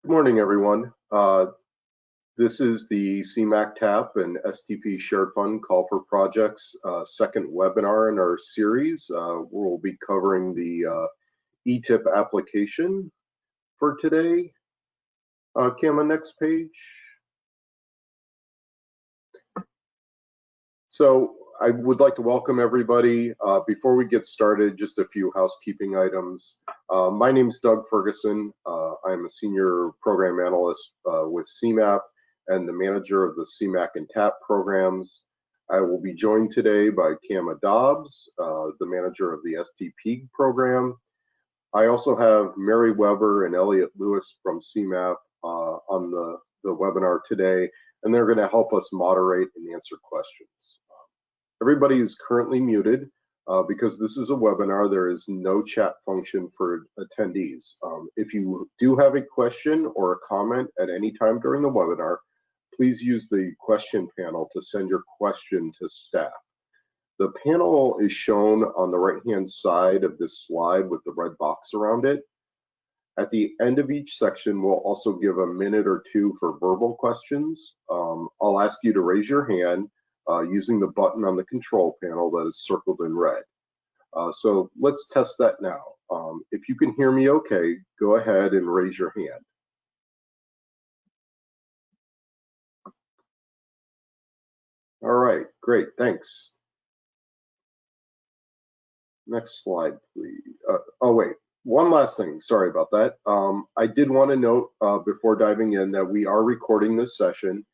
Good morning, everyone. This is the CMAP TAP and STP Shared Fund Call for Projects second webinar in our series. We'll be covering the ETIP application for today. Cam, next page. So I would like to welcome everybody. Before we get started, just a few housekeeping items. My name is Doug Ferguson. I'm a senior program analyst with CMAP and the manager of the CMAC and TAP programs. I will be joined today by Cama Dobbs, the manager of the STP program. I also have Mary Weber and Elliot Lewis from CMAP on the webinar today, and they're going to help us moderate and answer questions. Everybody is currently muted. Because this is a webinar, there is no chat function for attendees. If you do have a question or a comment at any time during the webinar, please use the question panel to send your question to staff. The panel is shown on the right-hand side of this slide with the red box around it. At the end of each section, we'll also give a minute or two for verbal questions. I'll ask you to raise your hand using the button on the control panel that is circled in red. So let's test that now. If you can hear me okay, go ahead and raise your hand. All right, great, thanks. Next slide, please. Oh, wait, one last thing, sorry about that. I did want to note before diving in that we are recording this session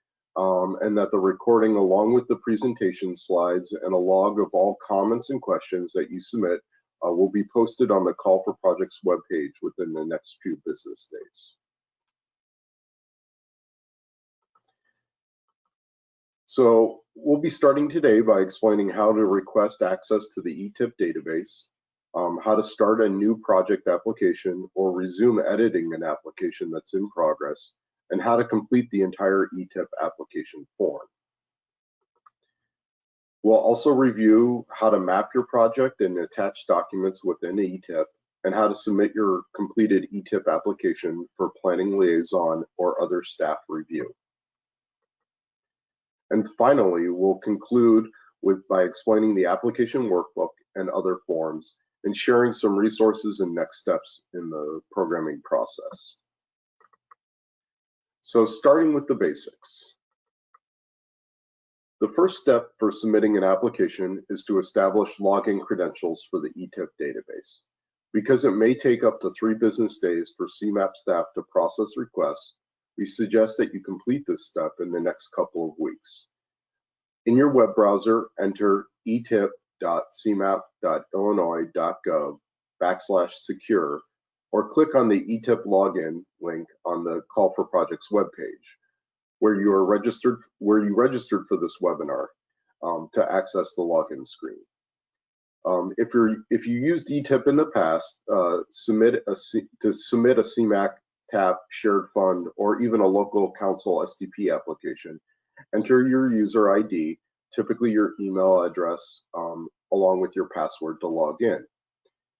and that the recording, along with the presentation slides and a log of all comments and questions that you submit, will be posted on the Call for Projects webpage within the next few business days. So we'll be starting today by explaining how to request access to the ETIP database, how to start a new project application or resume editing an application that's in progress, and how to complete the entire ETIP application form. We'll also review how to map your project and attach documents within ETIP, and how to submit your completed ETIP application for planning liaison or other staff review. And finally, we'll conclude by explaining the application workbook and other forms, and sharing some resources and next steps in the programming process. So starting with the basics. The first step for submitting an application is to establish login credentials for the ETIP database. Because it may take up to 3 business days for CMAP staff to process requests, we suggest that you complete this step in the next couple of weeks. In your web browser, enter etip.cmap.illinois.gov/secure, or click on the ETIP login link on the Call for Projects webpage, where you registered for this webinar to access the login screen. If you used ETIP in the past, to submit a CMAC TAP shared fund or even a local council STP application, enter your user ID, typically your email address, along with your password to log in.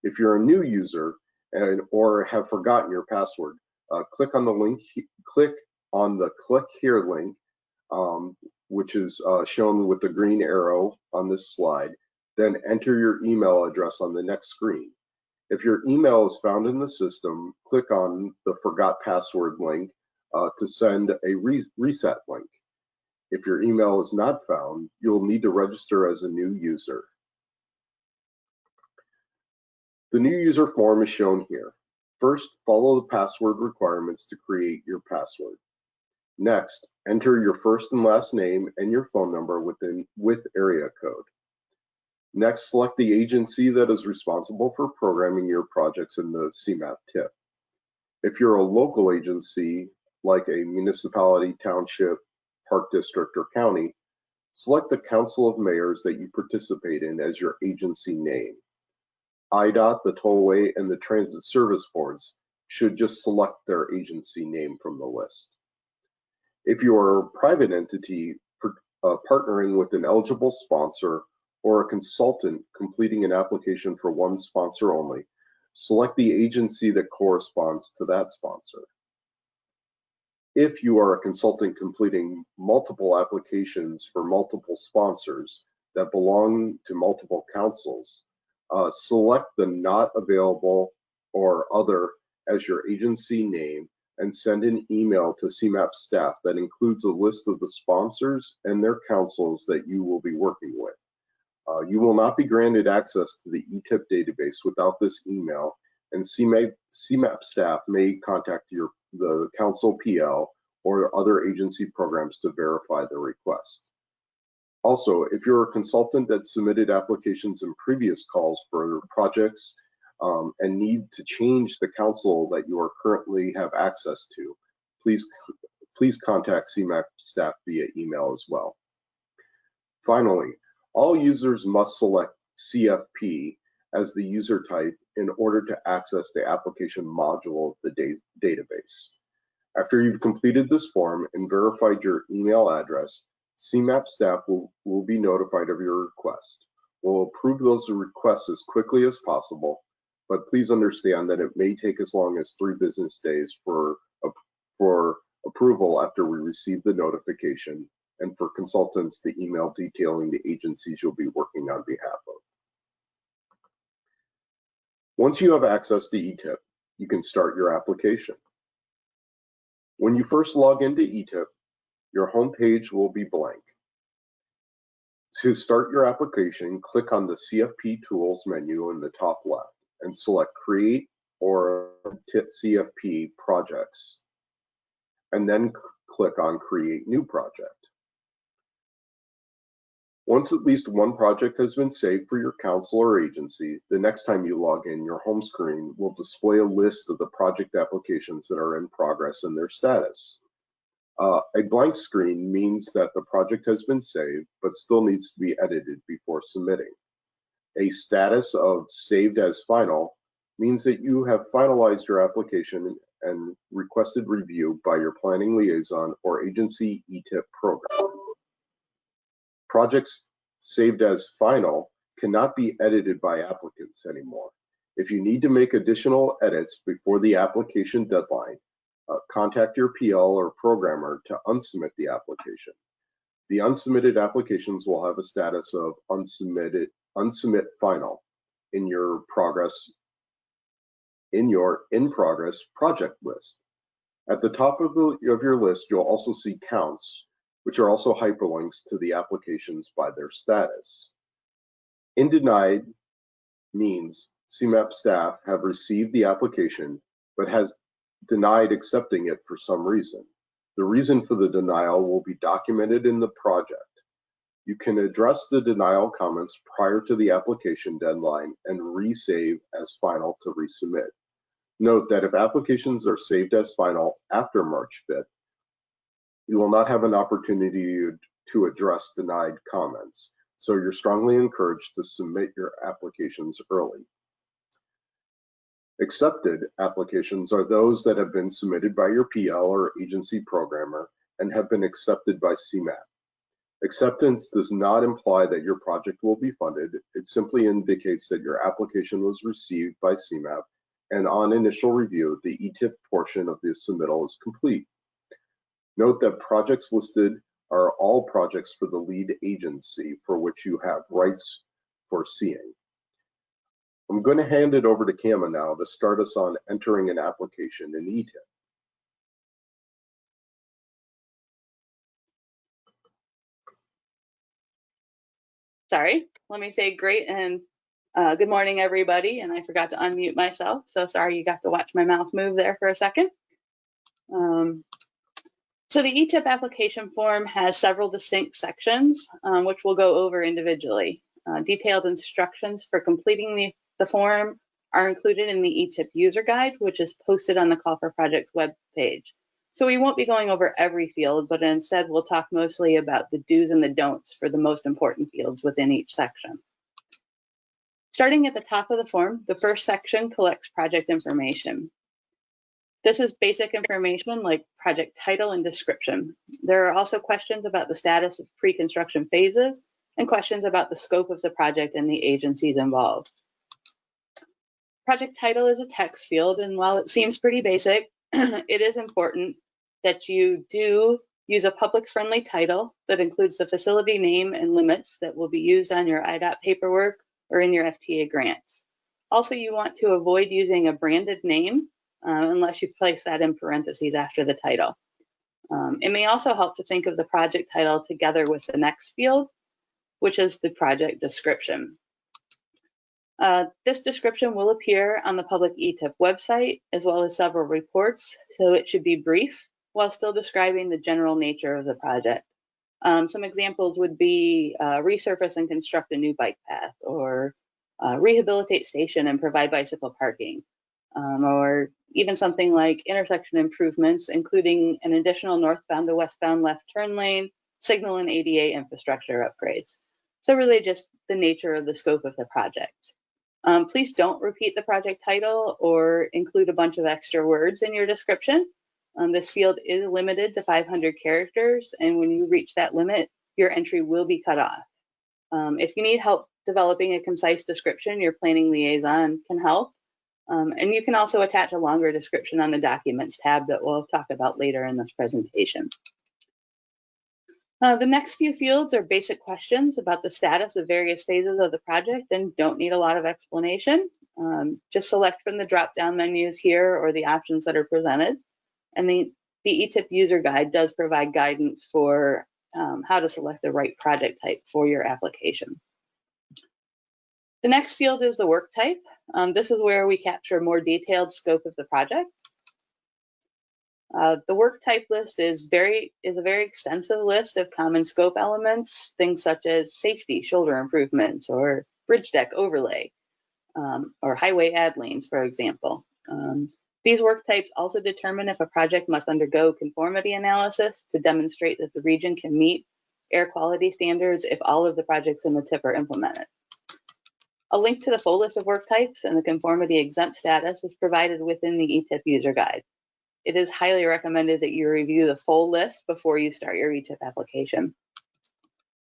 If you're a new user or have forgotten your password, click on the link. Click on the Click Here link, which is shown with the green arrow on this slide. Then enter your email address on the next screen. If your email is found in the system, click on the Forgot Password link to send a reset link. If your email is not found, you'll need to register as a new user. The new user form is shown here. First, follow the password requirements to create your password. Next, enter your first and last name and your phone number with area code. Next, select the agency that is responsible for programming your projects in the CMAP TIP. If you're a local agency, like a municipality, township, park district, or county, select the Council of Mayors that you participate in as your agency name. IDOT, the Tollway, and the Transit Service Boards should just select their agency name from the list. If you are a private entity partnering with an eligible sponsor or a consultant completing an application for one sponsor only, select the agency that corresponds to that sponsor. If you are a consultant completing multiple applications for multiple sponsors that belong to multiple councils, select the not available or other as your agency name and send an email to CMAP staff that includes a list of the sponsors and their councils that you will be working with. You will not be granted access to the ETIP database without this email, and CMAP staff may contact the council PL or other agency programs to verify the request. Also, if you're a consultant that submitted applications in previous calls for projects and need to change the council that you currently have access to, please contact CMAP staff via email as well. Finally, all users must select CFP as the user type in order to access the application module of the database. After you've completed this form and verified your email address, CMAP staff will be notified of your request. We'll approve those requests as quickly as possible, but please understand that it may take as long as 3 business days for approval after we receive the notification, and for consultants, the email detailing the agencies you'll be working on behalf of. Once you have access to ETIP, you can start your application. When you first log into ETIP, your home page will be blank. To start your application, click on the CFP Tools menu in the top left and select Create or CFP Projects, and then click on Create New Project. Once at least one project has been saved for your council or agency, the next time you log in, your home screen will display a list of the project applications that are in progress and their status. A blank screen means that the project has been saved, but still needs to be edited before submitting. A status of Saved as Final means that you have finalized your application and requested review by your planning liaison or agency ETIP program. Projects saved as final cannot be edited by applicants anymore. If you need to make additional edits before the application deadline, contact your PL or programmer to unsubmit the application. The unsubmitted applications will have a status of unsubmit final in your in progress project list. At the top of your list, you'll also see counts, which are also hyperlinks to the applications by their status. In denied means CMAP staff have received the application but has denied accepting it for some reason. The reason for the denial will be documented in the project. You can address the denial comments prior to the application deadline and resave as final to resubmit. Note that if applications are saved as final after March 5th, you will not have an opportunity to address denied comments, so you're strongly encouraged to submit your applications early. Accepted applications are those that have been submitted by your PL or agency programmer and have been accepted by CMAP. Acceptance does not imply that your project will be funded. It simply indicates that your application was received by CMAP, and on initial review, the ETIP portion of the submittal is complete. Note that projects listed are all projects for the lead agency for which you have rights for seeing. I'm going to hand it over to Kama now to start us on entering an application in ETIP. Sorry, let me say great and good morning, everybody. And I forgot to unmute myself, so sorry you got to watch my mouth move there for a second. So the ETIP application form has several distinct sections, which we'll go over individually. Detailed instructions for completing the form are included in the ETIP user guide, which is posted on the Call for Projects web page. So we won't be going over every field, but instead we'll talk mostly about the do's and the don'ts for the most important fields within each section. Starting at the top of the form, the first section collects project information. This is basic information like project title and description. There are also questions about the status of pre-construction phases and questions about the scope of the project and the agencies involved. Project title is a text field, and while it seems pretty basic, it is important that you do use a public-friendly title that includes the facility name and limits that will be used on your IDOT paperwork or in your FTA grants. Also, you want to avoid using a branded name unless you place that in parentheses after the title. It may also help to think of the project title together with the next field, which is the project description. This description will appear on the public ETIP website, as well as several reports, so it should be brief while still describing the general nature of the project. Some examples would be resurface and construct a new bike path, or rehabilitate station and provide bicycle parking, or even something like intersection improvements, including an additional northbound to westbound left turn lane, signal and ADA infrastructure upgrades. So really just the nature of the scope of the project. Please don't repeat the project title or include a bunch of extra words in your description. This field is limited to 500 characters, and when you reach that limit, your entry will be cut off. If you need help developing a concise description, your planning liaison can help. And you can also attach a longer description on the Documents tab that we'll talk about later in this presentation. The next few fields are basic questions about the status of various phases of the project and don't need a lot of explanation. Just select from the drop-down menus here or the options that are presented. And the ETIP user guide does provide guidance for how to select the right project type for your application. The next field is the work type. This is where we capture a more detailed scope of the project. The work type list is a very extensive list of common scope elements, things such as safety, shoulder improvements, or bridge deck overlay, or highway add lanes, for example. These work types also determine if a project must undergo conformity analysis to demonstrate that the region can meet air quality standards if all of the projects in the TIP are implemented. A link to the full list of work types and the conformity exempt status is provided within the ETIP user guide. It is highly recommended that you review the full list before you start your ETIP application.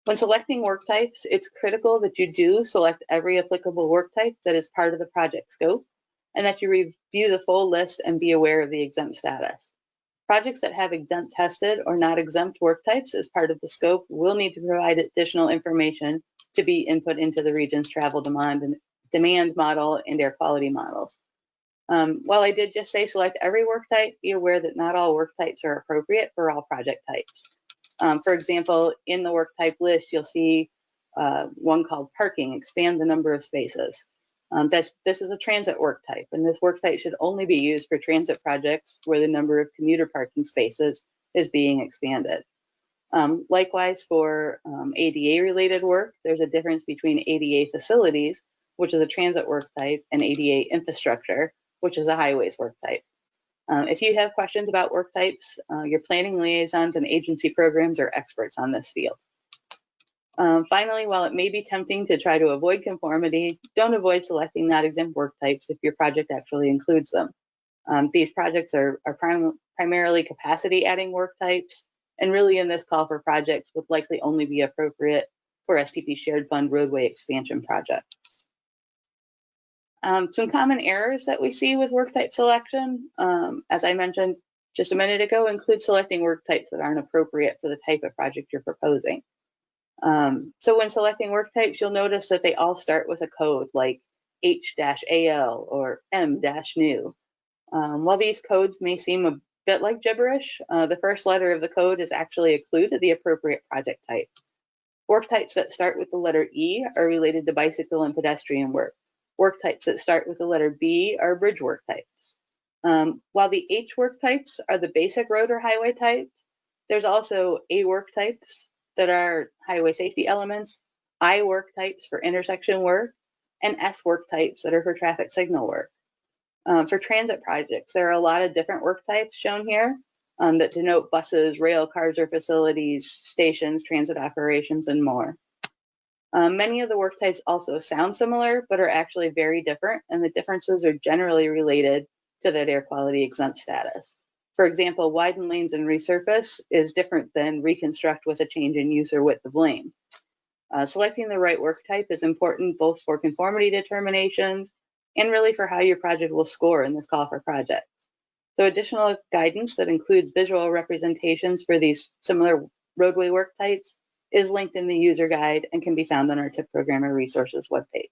When selecting work types, it's critical that you do select every applicable work type that is part of the project scope, and that you review the full list and be aware of the exempt status. Projects that have exempt tested or not exempt work types as part of the scope will need to provide additional information to be input into the region's travel demand model and air quality models. While I did just say select every work type, be aware that not all work types are appropriate for all project types. For example, in the work type list, you'll see one called parking, expand the number of spaces. This is a transit work type, and this work type should only be used for transit projects where the number of commuter parking spaces is being expanded. Likewise, for ADA-related work, there's a difference between ADA facilities, which is a transit work type, and ADA infrastructure, which is a highways work type. If you have questions about work types, your planning liaisons and agency programs are experts on this field. Finally, while it may be tempting to try to avoid conformity, don't avoid selecting not exempt work types if your project actually includes them. These projects are primarily capacity adding work types, and really in this call for projects would likely only be appropriate for STP shared fund roadway expansion projects. Some common errors that we see with work type selection, as I mentioned just a minute ago, include selecting work types that aren't appropriate for the type of project you're proposing. So when selecting work types, you'll notice that they all start with a code like H-AL or M-new. While these codes may seem a bit like gibberish, the first letter of the code is actually a clue to the appropriate project type. Work types that start with the letter E are related to bicycle and pedestrian work. Work types that start with the letter B are bridge work types. While the H work types are the basic road or highway types, there's also A work types that are highway safety elements, I work types for intersection work, and S work types that are for traffic signal work. For transit projects, there are a lot of different work types shown here that denote buses, rail cars or facilities, stations, transit operations, and more. Many of the work types also sound similar, but are actually very different, and the differences are generally related to that air quality exempt status. For example, widen lanes and resurface is different than reconstruct with a change in use or width of lane. Selecting the right work type is important both for conformity determinations and really for how your project will score in this call for projects. So additional guidance that includes visual representations for these similar roadway work types is linked in the user guide and can be found on our TIP Programmer Resources webpage.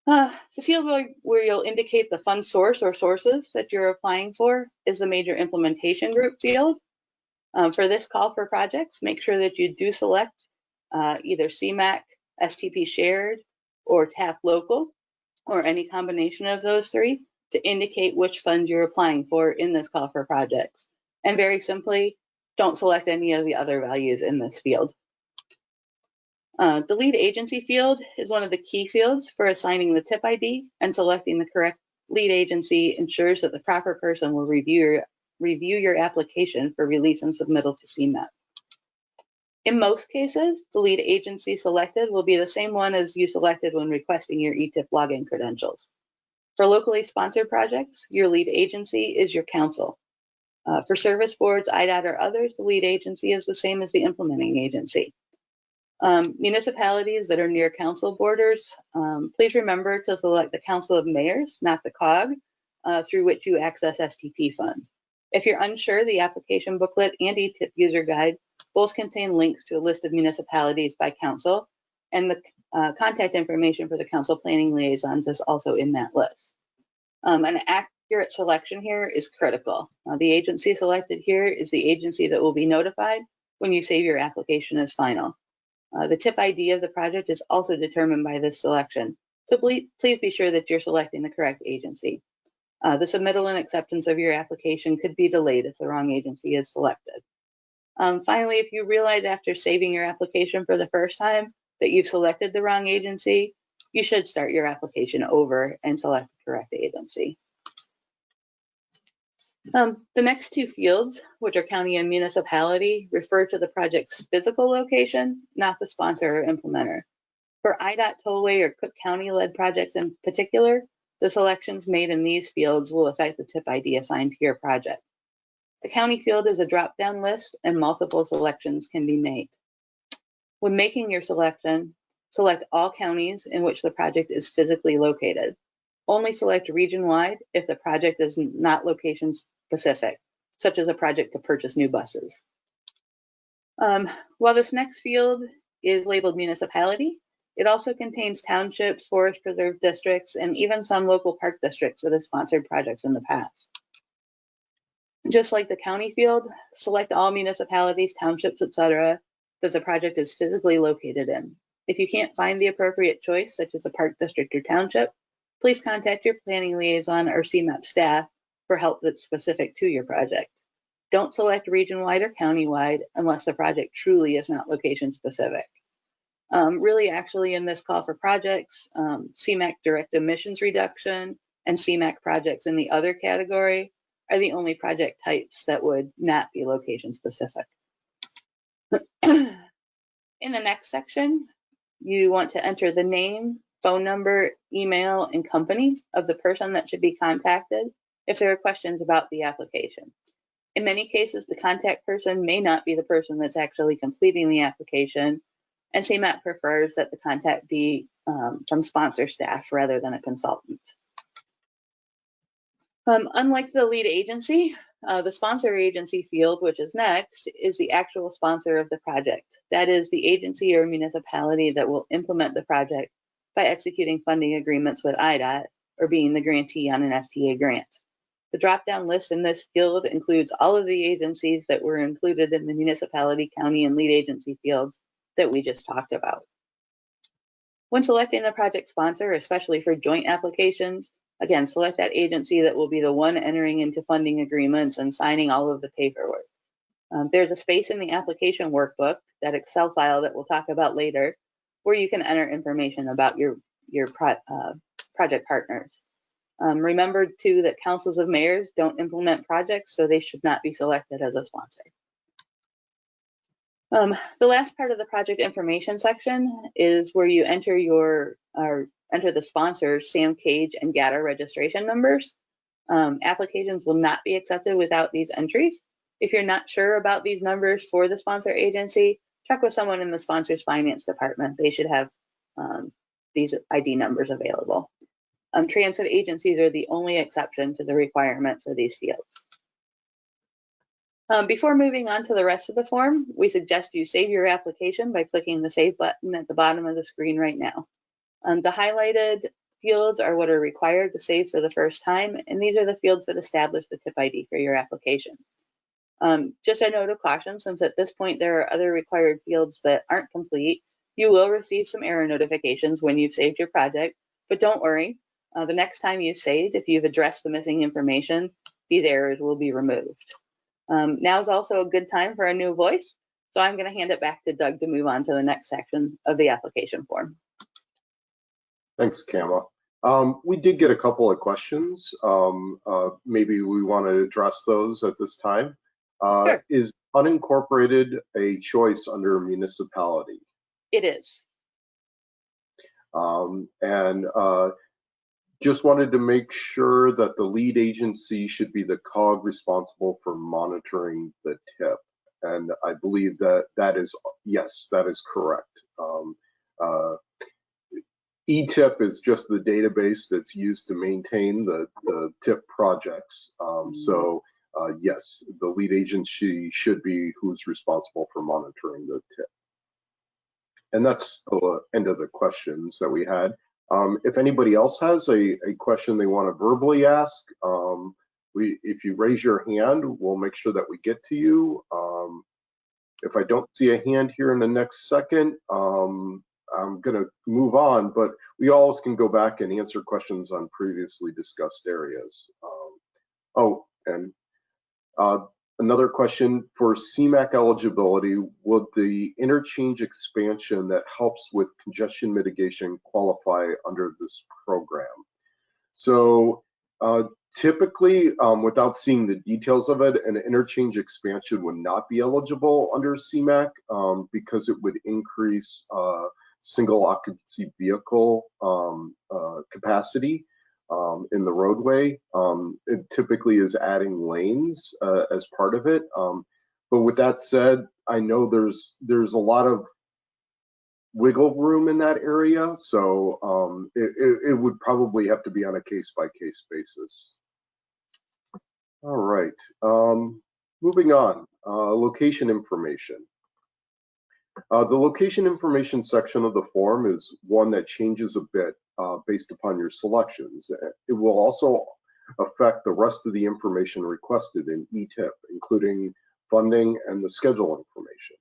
The field where you'll indicate the fund source or sources that you're applying for is the major implementation group field. For this call for projects, make sure that you do select either CMAP, STP shared, or TAP local, or any combination of those three to indicate which fund you're applying for in this call for projects. And very simply, don't select any of the other values in this field. The lead agency field is one of the key fields for assigning the TIP ID, and selecting the correct lead agency ensures that the proper person will review your application for release and submittal to CMAP. In most cases, the lead agency selected will be the same one as you selected when requesting your eTIP login credentials. For locally sponsored projects, your lead agency is your council. For service boards, IDOT, or others, the lead agency is the same as the implementing agency. Municipalities that are near council borders, please remember to select the Council of Mayors, not the COG, through which you access STP funds. If you're unsure, the application booklet and eTIP user guide both contain links to a list of municipalities by council, and the contact information for the council planning liaisons is also in that list. An accurate selection here is critical. The agency selected here is the agency that will be notified when you save your application as final. The TIP ID of the project is also determined by this selection, so please be sure that you're selecting the correct agency. The submittal and acceptance of your application could be delayed if the wrong agency is selected. Finally, if you realize after saving your application for the first time that you've selected the wrong agency, you should start your application over and select the correct agency. The next two fields, which are county and municipality, refer to the project's physical location, not the sponsor or implementer. For IDOT tollway or Cook County-led projects in particular, the selections made in these fields will affect the TIP ID assigned to your project. The county field is a drop-down list, and multiple selections can be made. When making your selection, select all counties in which the project is physically located. Only select region-wide if the project is not location-specific, such as a project to purchase new buses. While this next field is labeled municipality, it also contains townships, forest preserve districts, and even some local park districts that have sponsored projects in the past. Just like the county field, select all municipalities, townships, etc., that the project is physically located in. If you can't find the appropriate choice, such as a park district or township, please contact your planning liaison or CMAP staff for help that's specific to your project. Don't select region-wide or county-wide unless the project truly is not location-specific. Really, actually, in this call for projects, CMAC direct emissions reduction and CMAC projects in the other category are the only project types that would not be location-specific. In the next section, you want to enter the name, phone number, email, and company of the person that should be contacted if there are questions about the application. In many cases, the contact person may not be the person that's actually completing the application, and CMAP prefers that the contact be from sponsor staff rather than a consultant. Unlike the lead agency, the sponsor agency field, which is next, is the actual sponsor of the project. That is the agency or municipality that will implement the project by executing funding agreements with IDOT or being the grantee on an FTA grant. The drop-down list in this field includes all of the agencies that were included in the municipality, county, and lead agency fields that we just talked about. When selecting the project sponsor, especially for joint applications, again, select that agency that will be the one entering into funding agreements and signing all of the paperwork. There's a space in the application workbook, that Excel file that we'll talk about later, where you can enter information about your project partners. Remember too that councils of mayors don't implement projects, so they should not be selected as a sponsor. The last part of the project information section is where you enter enter the sponsor's SAM CAGE and GATA registration numbers. Applications will not be accepted without these entries. If you're not sure about these numbers for the sponsor agency, check with someone in the sponsor's finance department. They should have these ID numbers available. Transit agencies are the only exception to the requirement for these fields. Before moving on to the rest of the form, we suggest you save your application by clicking the Save button at the bottom of the screen right now. The highlighted fields are what are required to save for the first time, and these are the fields that establish the tip ID for your application. Just a note of caution, since at this point there are other required fields that aren't complete, you will receive some error notifications when you've saved your project, but don't worry. The next time you save, if you've addressed the missing information, these errors will be removed. Now is also a good time for a new voice, so I'm going to hand it back to Doug to move on to the next section of the application form. Thanks, Kama. We did get a couple of questions. Maybe we want to address those at this time. Sure. Is unincorporated a choice under municipality? It is. Just wanted to make sure that the lead agency should be the COG responsible for monitoring the tip. And I believe that is, yes, that is correct. eTIP is just the database that's used to maintain the TIP projects. Yes, the lead agency should be who's responsible for monitoring the TIP. And that's the end of the questions that we had. If anybody else has a question they want to verbally ask, if you raise your hand, we'll make sure that we get to you. If I don't see a hand here in the next second, I'm going to move on, but we always can go back and answer questions on previously discussed areas. Another question for CMAP eligibility, would the interchange expansion that helps with congestion mitigation qualify under this program? So typically, without seeing the details of it, an interchange expansion would not be eligible under CMAP because it would increase single occupancy vehicle capacity in the roadway. It typically is adding lanes as part of it. But with that said, I know there's a lot of wiggle room in that area, so it would probably have to be on a case-by-case basis. All right, moving on, location information. The location information section of the form is one that changes a bit based upon your selections. It will also affect the rest of the information requested in eTIP, including funding and the schedule information.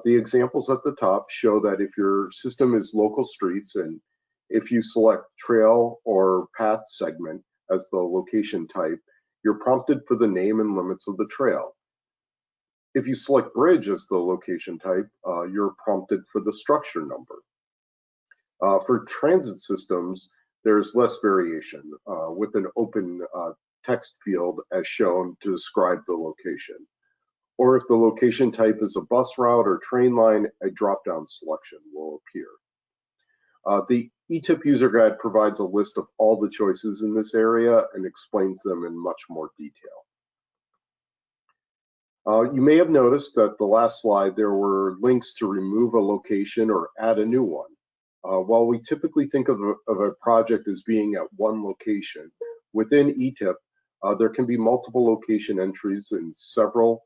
The examples at the top show that if your system is local streets and if you select trail or path segment as the location type, you're prompted for the name and limits of the trail. If you select bridge as the location type, you're prompted for the structure number. For transit systems, there's less variation with an open text field as shown to describe the location. Or if the location type is a bus route or train line, a drop-down selection will appear. The eTIP user guide provides a list of all the choices in this area and explains them in much more detail. You may have noticed that the last slide there were links to remove a location or add a new one. While we typically think of a project as being at one location, within eTIP, there can be multiple location entries in several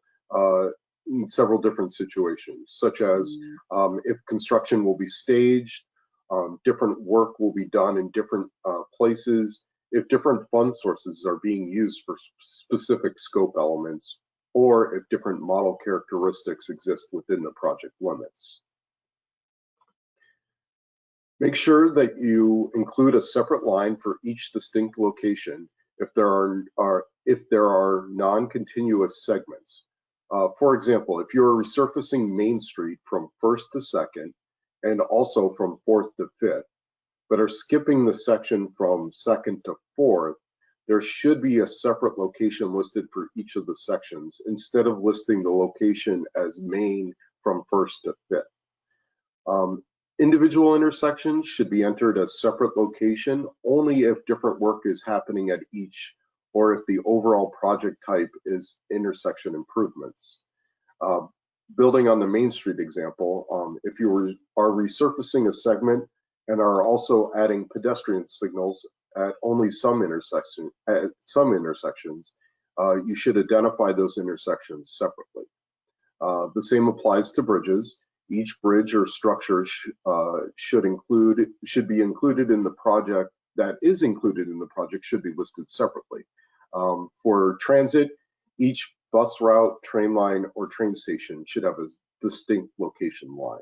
different situations, such as if construction will be staged, different work will be done in different places, if different fund sources are being used for specific scope elements, or if different model characteristics exist within the project limits. Make sure that you include a separate line for each distinct location if there are non-continuous segments. For example, if you're resurfacing Main Street from 1st to 2nd and also from 4th to 5th, but are skipping the section from 2nd to 4th, there should be a separate location listed for each of the sections instead of listing the location as main from 1st to 5th. Individual intersections should be entered as separate location only if different work is happening at each or if the overall project type is intersection improvements. Building on the Main Street example, if you are resurfacing a segment and are also adding pedestrian signals at only some intersections, you should identify those intersections separately. The same applies to bridges. Each bridge or structure should be included in the project that is included in the project should be listed separately. For transit, each bus route, train line, or train station should have a distinct location line.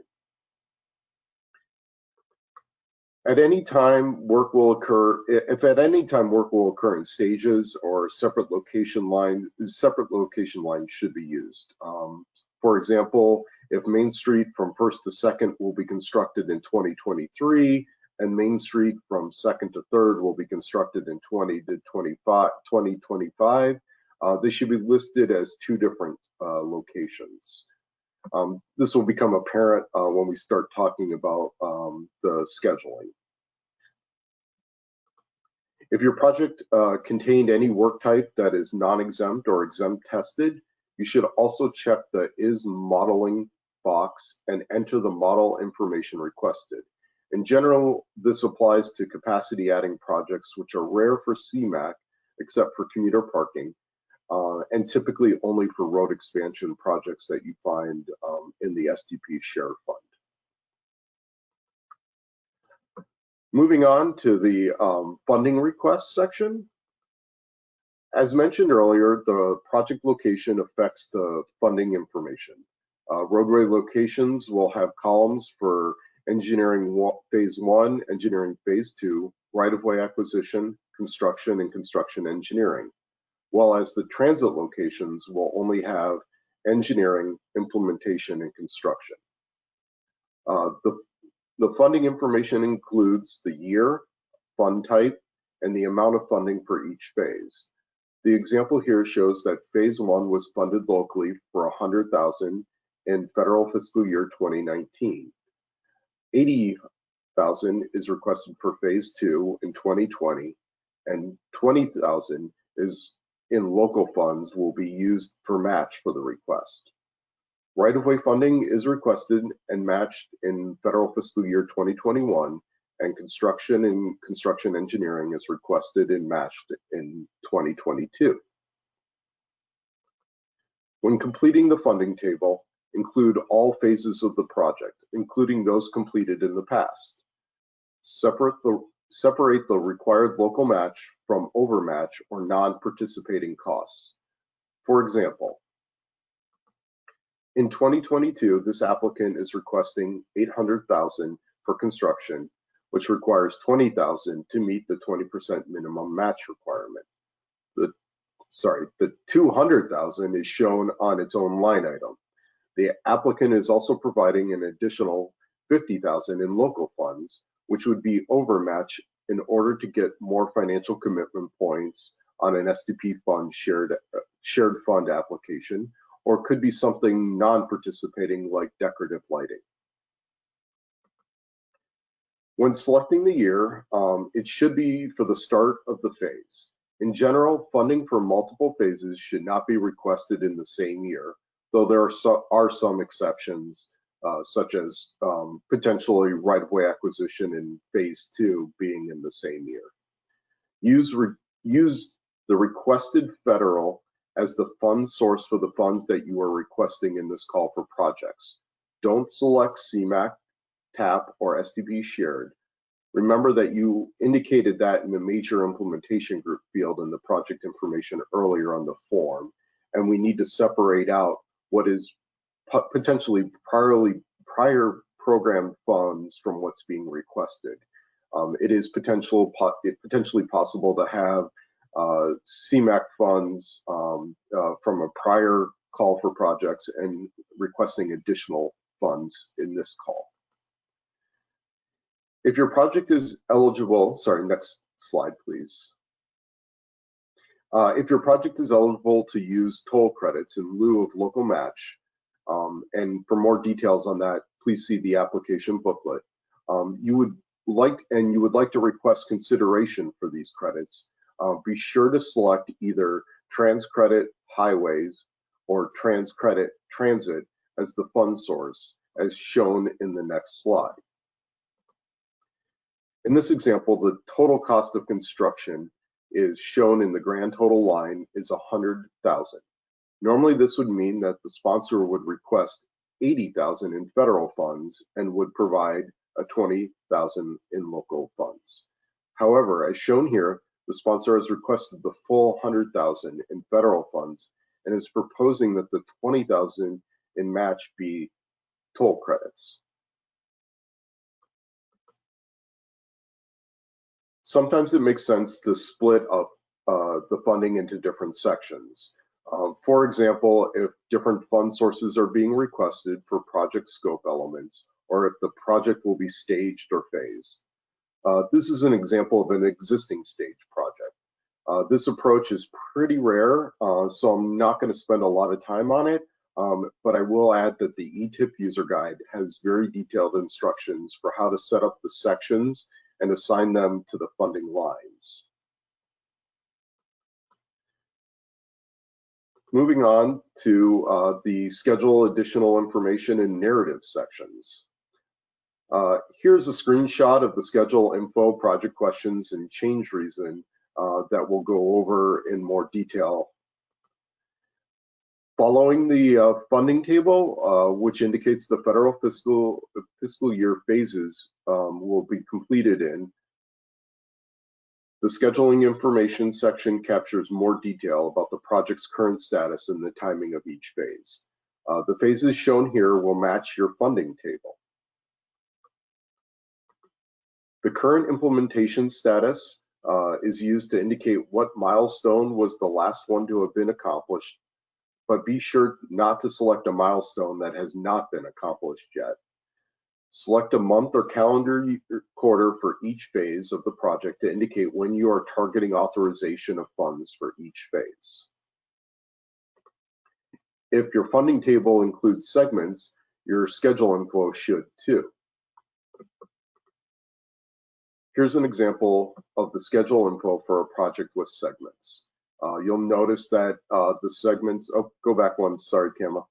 At any time, work will occur. If at any time work will occur in stages or separate location lines should be used. For example, if Main Street from 1st to 2nd will be constructed in 2023, and Main Street from 2nd to 3rd will be constructed in 2025, they should be listed as two different locations. This will become apparent when we start talking about the scheduling. If your project contained any work type that is non-exempt or exempt tested, you should also check the Is Modeling box and enter the model information requested. In general, this applies to capacity adding projects, which are rare for CMAP, except for commuter parking, and typically only for road expansion projects that you find in the STP Share Fund. Moving on to the funding requests section. As mentioned earlier, the project location affects the funding information. Roadway locations will have columns for engineering phase 1, engineering phase 2, right-of-way acquisition, construction, and construction engineering, while as the transit locations will only have engineering, implementation, and construction. The funding information includes the year, fund type, and the amount of funding for each phase. The example here shows that phase 1 was funded locally for $100,000 in federal fiscal year 2019. $80,000 is requested for phase 2 in 2020, and $20,000 is in local funds will be used for match for the request. Right-of-way funding is requested and matched in federal fiscal year 2021, and construction and construction engineering is requested and matched in 2022. When completing the funding table, include all phases of the project, including those completed in the past. Separate the required local match from overmatch or non-participating costs. For example, in 2022, this applicant is requesting $800,000 for construction, which requires $20,000 to meet the 20% minimum match requirement. The $200,000 is shown on its own line item. The applicant is also providing an additional $50,000 in local funds, which would be overmatch in order to get more financial commitment points on an STP fund shared fund application, or could be something non-participating like decorative lighting. When selecting the year, it should be for the start of the phase. In general, funding for multiple phases should not be requested in the same year, though there are some exceptions, such as potentially right-of-way acquisition in phase 2 being in the same year. Use the requested federal as the fund source for the funds that you are requesting in this call for projects. Don't select CMAP, TAP, or STP shared. Remember that you indicated that in the major implementation group field in the project information earlier on the form, and we need to separate out what is potentially prior program funds from what's being requested. It is potentially possible to have CMAC funds from a prior call for projects and requesting additional funds in this call. If your project is eligible, sorry, next slide, please. If your project is eligible to use toll credits in lieu of local match, and for more details on that, please see the application booklet. You would like to request consideration for these credits. Be sure to select either TransCredit Highways or TransCredit Transit as the fund source, as shown in the next slide. In this example, the total cost of construction is shown in the grand total line is $100,000. Normally, this would mean that the sponsor would request $80,000 in federal funds and would provide a $20,000 in local funds. However, as shown here, the sponsor has requested the full $100,000 in federal funds and is proposing that the $20,000 in match be toll credits. Sometimes it makes sense to split up the funding into different sections. For example, if different fund sources are being requested for project scope elements, or if the project will be staged or phased. This is an example of an existing stage project. This approach is pretty rare, so I'm not going to spend a lot of time on it, but I will add that the ETIP user guide has very detailed instructions for how to set up the sections and assign them to the funding lines. Moving on to the schedule additional information and narrative sections. Here's a screenshot of the schedule info, project questions, and change reason that we'll go over in more detail. Following the funding table, which indicates the federal fiscal year phases will be completed in, the scheduling information section captures more detail about the project's current status and the timing of each phase. The phases shown here will match your funding table. The current implementation status is used to indicate what milestone was the last one to have been accomplished, but be sure not to select a milestone that has not been accomplished yet. Select a month or calendar quarter for each phase of the project to indicate when you are targeting authorization of funds for each phase. If your funding table includes segments, your schedule info should too. Here's an example of the schedule info for a project with segments. You'll notice that the segments, go back one, sorry, Kama.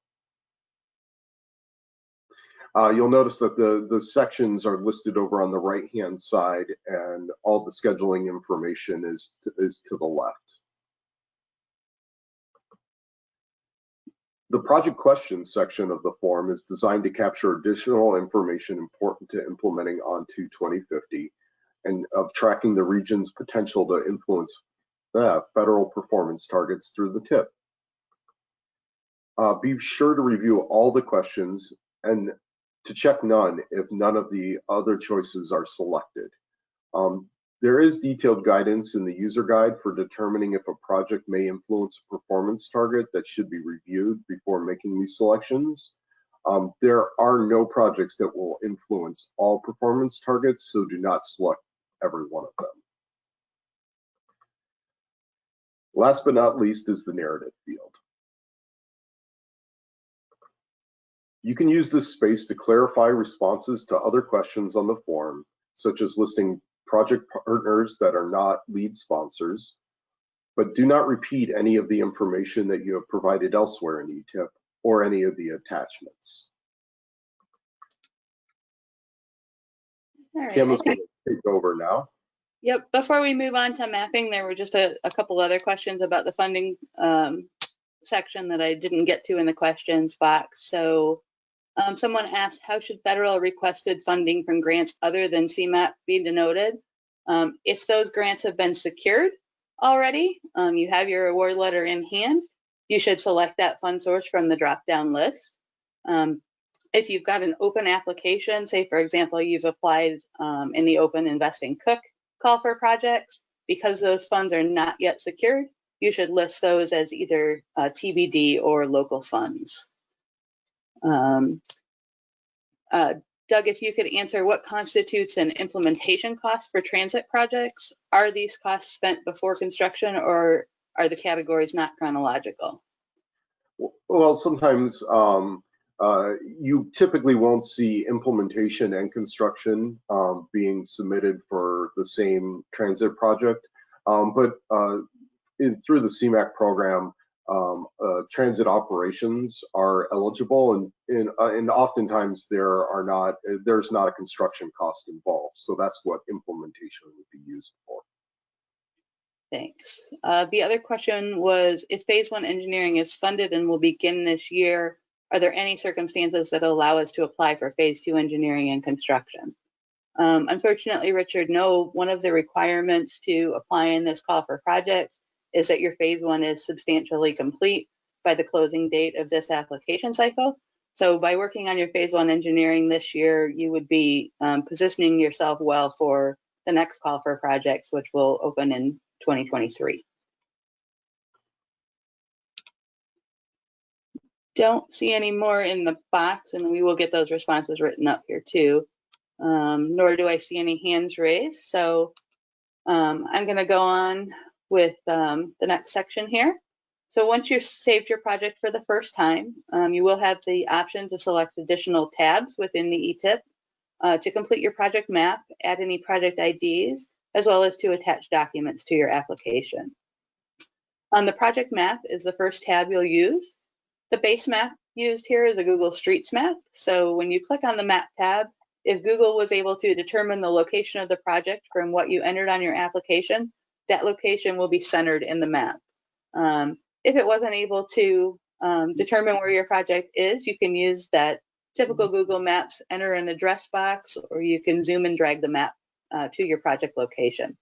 You'll notice that the sections are listed over on the right-hand side and all the scheduling information is to the left. The project questions section of the form is designed to capture additional information important to implementing Onto 2050 and of tracking the region's potential to influence federal performance targets through the tip. Be sure to review all the questions and to check none if none of the other choices are selected. There is detailed guidance in the user guide for determining if a project may influence a performance target that should be reviewed before making these selections. There are no projects that will influence all performance targets, so do not select every one of them. Last but not least is the narrative field. You can use this space to clarify responses to other questions on the form, such as listing project partners that are not lead sponsors, but do not repeat any of the information that you have provided elsewhere in ETIP or any of the attachments. All right. Kim is going to take over now. Yep, before we move on to mapping, there were just a couple other questions about the funding section that I didn't get to in the questions box. So someone asked, how should federal requested funding from grants other than CMAP be denoted? If those grants have been secured already, you have your award letter in hand, you should select that fund source from the drop-down list. If you've got an open application, say for example, you've applied in the Open Investing Cook call for projects, because those funds are not yet secured, you should list those as either TBD or local funds. Doug, if you could answer, what constitutes an implementation cost for transit projects? Are these costs spent before construction, or are the categories not chronological? Well, sometimes you typically won't see implementation and construction being submitted for the same transit project, but through the CMAP program, transit operations are eligible, and oftentimes there's not a construction cost involved. So that's what implementation would be used for. Thanks. The other question was, if phase 1 engineering is funded and will begin this year, are there any circumstances that allow us to apply for phase 2 engineering and construction? Unfortunately, Richard, no. One of the requirements to apply in this call for projects is that your phase 1 is substantially complete by the closing date of this application cycle. So by working on your phase 1 engineering this year, you would be positioning yourself well for the next call for projects, which will open in 2023. Don't see any more in the box, and we will get those responses written up here too. Nor do I see any hands raised. So I'm going to go on with the next section here. So once you've saved your project for the first time, you will have the option to select additional tabs within the ETIP to complete your project map, add any project IDs, as well as to attach documents to your application. The project map is the first tab you'll use. The base map used here is a Google Streets map. So when you click on the map tab, if Google was able to determine the location of the project from what you entered on your application, that location will be centered in the map. If it wasn't able to determine where your project is, you can use that typical Google Maps, enter an address box, or you can zoom and drag the map to your project location.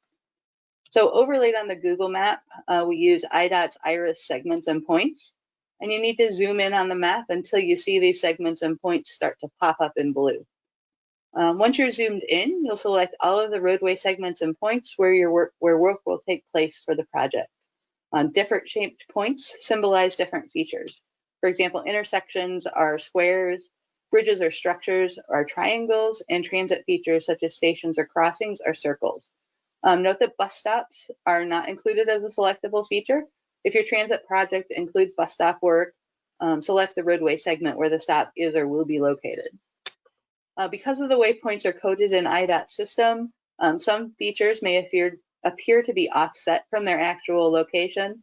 So overlaid on the Google map, we use IDOT's iris segments and points. And you need to zoom in on the map until you see these segments and points start to pop up in blue. Once you're zoomed in, you'll select all of the roadway segments and points where work will take place for the project. Different shaped points symbolize different features. For example, intersections are squares, bridges or structures are triangles, and transit features such as stations or crossings are circles. Note that bus stops are not included as a selectable feature. If your transit project includes bus stop work, select the roadway segment where the stop is or will be located. Because of the way points are coded in IDOT system, some features may appear to be offset from their actual location.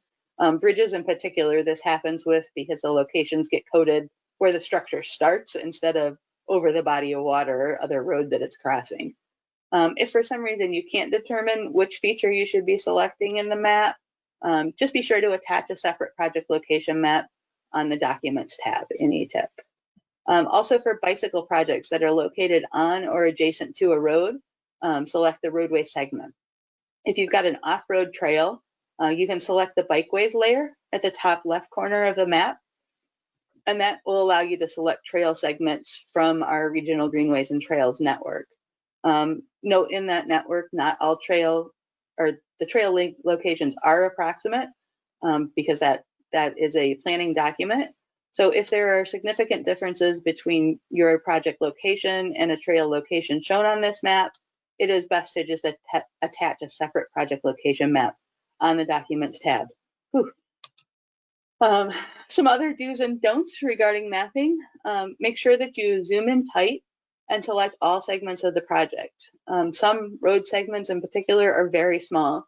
Bridges in particular, this happens with because the locations get coded where the structure starts instead of over the body of water or other road that it's crossing. If for some reason you can't determine which feature you should be selecting in the map, just be sure to attach a separate project location map on the Documents tab in ETIP. Also for bicycle projects that are located on or adjacent to a road, select the roadway segment. If you've got an off-road trail, you can select the bikeways layer at the top left corner of the map, and that will allow you to select trail segments from our Regional Greenways and Trails network. Note in that network, not all trail locations are approximate because that is a planning document. So if there are significant differences between your project location and a trail location shown on this map, it is best to just attach a separate project location map on the Documents tab. Some other do's and don'ts regarding mapping. Make sure that you zoom in tight and select all segments of the project. Some road segments in particular are very small.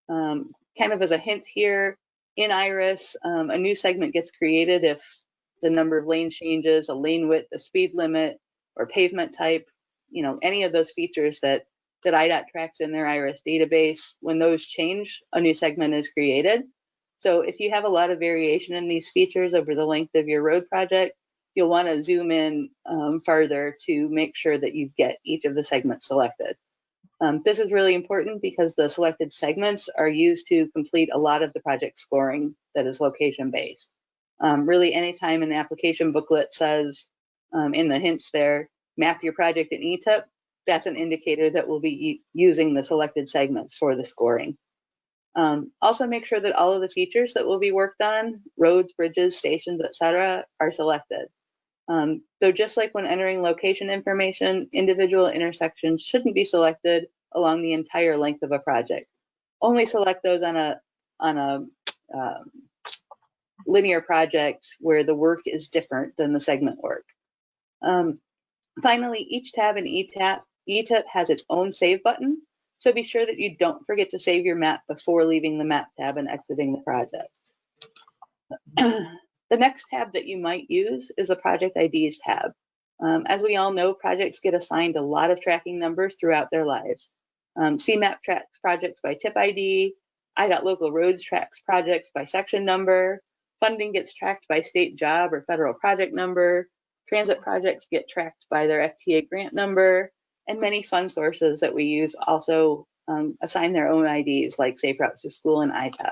Kind of as a hint here, in IRIS, a new segment gets created if the number of lanes changes, a lane width, a speed limit, or pavement type, any of those features that IDOT tracks in their IRIS database. When those change, a new segment is created. So if you have a lot of variation in these features over the length of your road project, you'll want to zoom in farther to make sure that you get each of the segments selected. This is really important because the selected segments are used to complete a lot of the project scoring that is location-based. Really, anytime an application booklet says in the hints there, map your project in ETIP, that's an indicator that we'll be using the selected segments for the scoring. Also make sure that all of the features that will be worked on, roads, bridges, stations, etc., are selected. Though just like when entering location information, individual intersections shouldn't be selected along the entire length of a project. Only select those on a linear project where the work is different than the segment work. Finally, each tab in ETIP has its own save button, so be sure that you don't forget to save your map before leaving the map tab and exiting the project. The next tab that you might use is the Project IDs tab. As we all know, projects get assigned a lot of tracking numbers throughout their lives. CMAP tracks projects by tip ID, Local Roads tracks projects by section number, funding gets tracked by state job or federal project number, transit projects get tracked by their FTA grant number, and many fund sources that we use also assign their own IDs like Safe Routes to School and ITAP.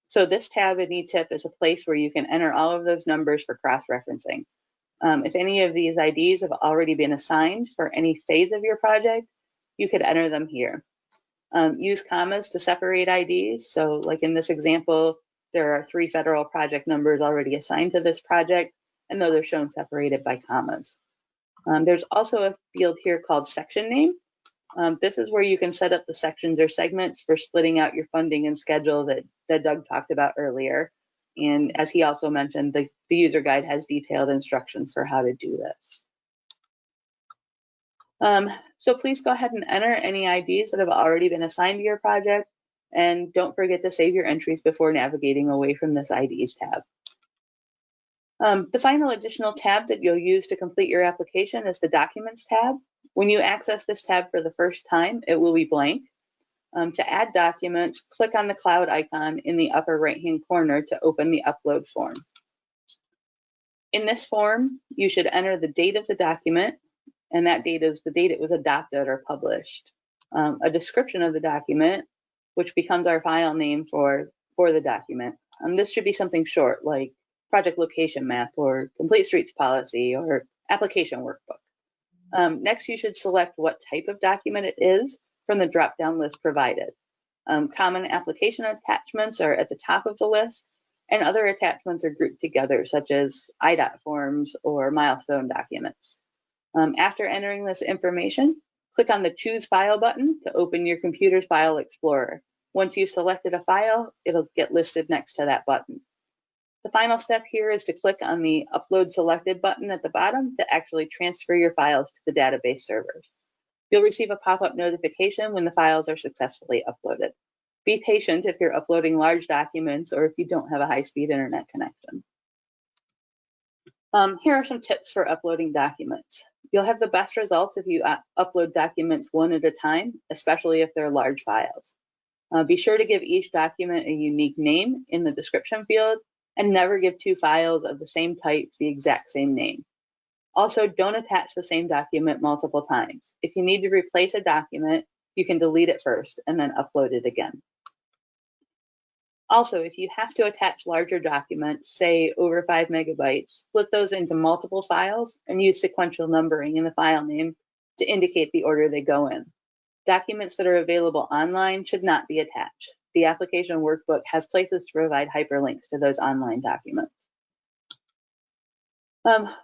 So this tab in eTIP is a place where you can enter all of those numbers for cross-referencing. If any of these IDs have already been assigned for any phase of your project, you could enter them here. Use commas to separate IDs. So like in this example, there are 3 federal project numbers already assigned to this project, and those are shown separated by commas. There's also a field here called section name. This is where you can set up the sections or segments for splitting out your funding and schedule that Doug talked about earlier. And as he also mentioned, the user guide has detailed instructions for how to do this. So please go ahead and enter any IDs that have already been assigned to your project, and don't forget to save your entries before navigating away from this IDs tab. The final additional tab that you'll use to complete your application is the Documents tab. When you access this tab for the first time, it will be blank. To add documents, click on the cloud icon in the upper right-hand corner to open the upload form. In this form, you should enter the date of the document, and that date is the date it was adopted or published. A description of the document, which becomes our file name for the document. This should be something short, like project location map or complete streets policy or application workbook. Next, you should select what type of document it is from the drop-down list provided. Common application attachments are at the top of the list, and other attachments are grouped together, such as IDOT forms or milestone documents. After entering this information, click on the Choose File button to open your computer's File Explorer. Once you've selected a file, it'll get listed next to that button. The final step here is to click on the Upload Selected button at the bottom to actually transfer your files to the database servers. You'll receive a pop-up notification when the files are successfully uploaded. Be patient if you're uploading large documents or if you don't have a high-speed internet connection. Here are some tips for uploading documents. You'll have the best results if you upload documents one at a time, especially if they're large files. Be sure to give each document a unique name in the description field, and never give 2 files of the same type the exact same name. Also, don't attach the same document multiple times. If you need to replace a document, you can delete it first and then upload it again. Also, if you have to attach larger documents, say over 5 megabytes, split those into multiple files and use sequential numbering in the file name to indicate the order they go in. Documents that are available online should not be attached. The application workbook has places to provide hyperlinks to those online documents.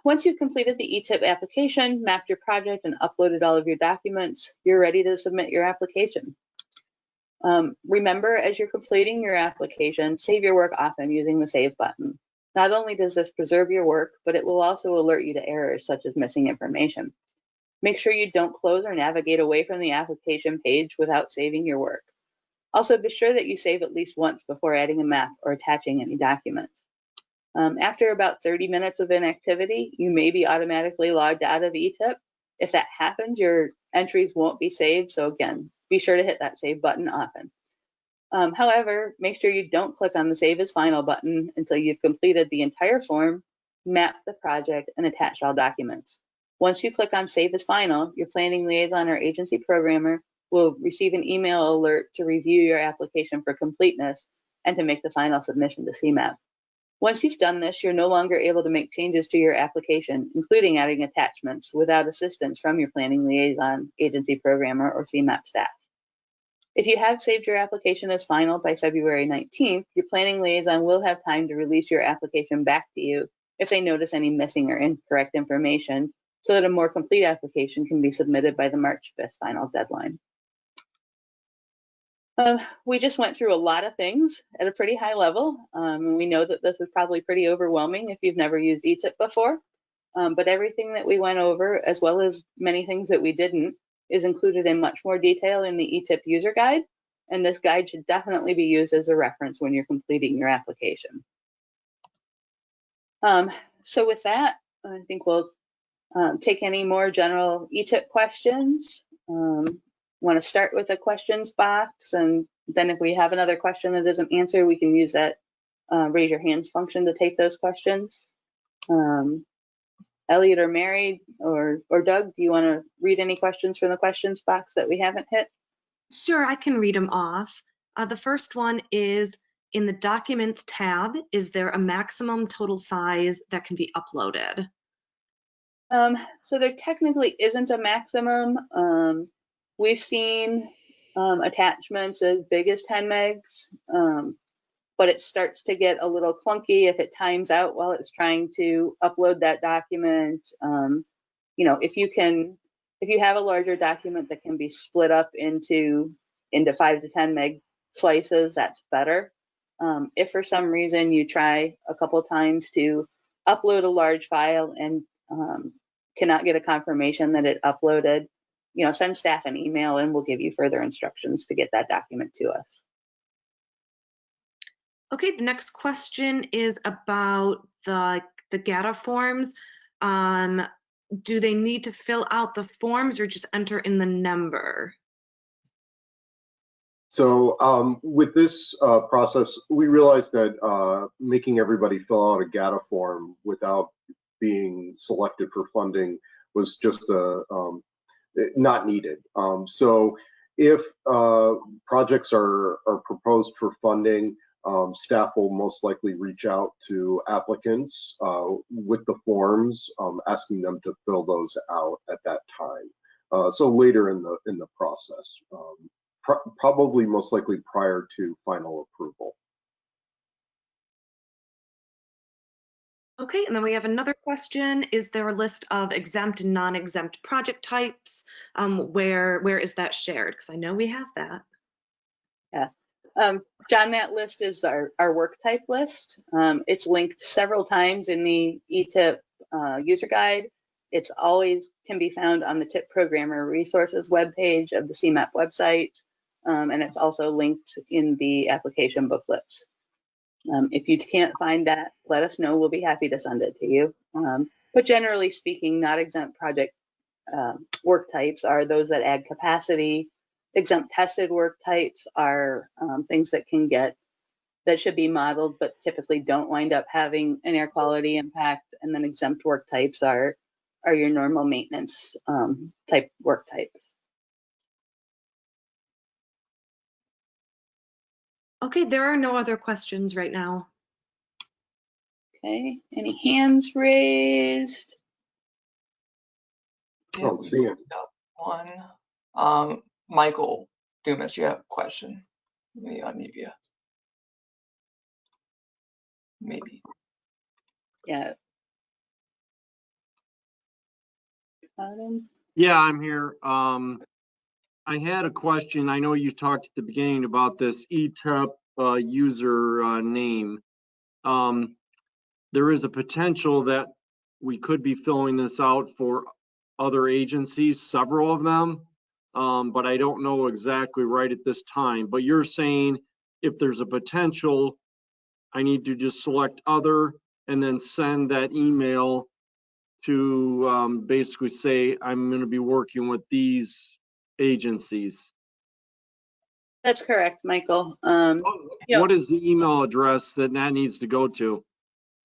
Once you've completed the eTIP application, mapped your project, and uploaded all of your documents, you're ready to submit your application. Remember, as you're completing your application, save your work often using the Save button. Not only does this preserve your work, but it will also alert you to errors such as missing information. Make sure you don't close or navigate away from the application page without saving your work. Also, be sure that you save at least once before adding a map or attaching any documents. After about 30 minutes of inactivity, you may be automatically logged out of eTIP. If that happens, your entries won't be saved, so again, be sure to hit that Save button often. However, make sure you don't click on the Save as Final button until you've completed the entire form, mapped the project, and attached all documents. Once you click on Save as Final, your planning liaison or agency programmer will receive an email alert to review your application for completeness and to make the final submission to CMAP. Once you've done this, you're no longer able to make changes to your application, including adding attachments, without assistance from your planning liaison, agency programmer, or CMAP staff. If you have saved your application as final by February 19th, your planning liaison will have time to release your application back to you if they notice any missing or incorrect information, so that a more complete application can be submitted by the March 5th final deadline. We just went through a lot of things at a pretty high level, and we know that this is probably pretty overwhelming if you've never used eTIP before, but everything that we went over, as well as many things that we didn't, is included in much more detail in the eTIP user guide, and this guide should definitely be used as a reference when you're completing your application. So with that, I think we'll take any more general ETIP questions. Want to start with a questions box, and then if we have another question that doesn't answer, we can use that raise your hands function to take those questions. Elliot or Mary or Doug, do you want to read any questions from the questions box that we haven't hit? Sure, I can read them off. The first one is, in the Documents tab, is there a maximum total size that can be uploaded? So there technically isn't a maximum. We've seen attachments as big as 10 megs, but it starts to get a little clunky if it times out while it's trying to upload that document. You know, if you have a larger document that can be split up into 5 to 10 meg slices, that's better. If for some reason you try a couple times to upload a large file and cannot get a confirmation that it uploaded, you know, send staff an email and we'll give you further instructions to get that document to us. Okay, the next question is about the GATA forms. Do they need to fill out the forms or just enter in the number? So with this process, we realized that making everybody fill out a GATA form without being selected for funding was just not needed. So if projects are proposed for funding, staff will most likely reach out to applicants with the forms, asking them to fill those out at that time. So later in the process, probably most likely prior to final approval. Okay, and then we have another question. Is there a list of exempt and non-exempt project types? Where is that shared? Because I know we have that. Yeah. John, that list is our work type list. It's linked several times in the ETIP user guide. It's always can be found on the TIP Programmer Resources webpage of the CMAP website, and it's also linked in the application booklets. If you can't find that, let us know. We'll be happy to send it to you. But generally speaking, not exempt project work types are those that add capacity. Exempt tested work types are things that should be modeled but typically don't wind up having an air quality impact. And then exempt work types are your normal maintenance type work types. Okay, there are no other questions right now. Okay, any hands raised? Yeah, Oh, see it. One. Michael Dumas, you have a question. Let me unmute you. Maybe. Yeah. Yeah, I'm here. I had a question. I know you talked at the beginning about this ETIP user name. There is a potential that we could be filling this out for other agencies, several of them, but I don't know exactly right at this time. But you're saying if there's a potential, I need to just select other and then send that email to basically say I'm going to be working with these agencies. That's correct, Michael. What is the email address that needs to go to?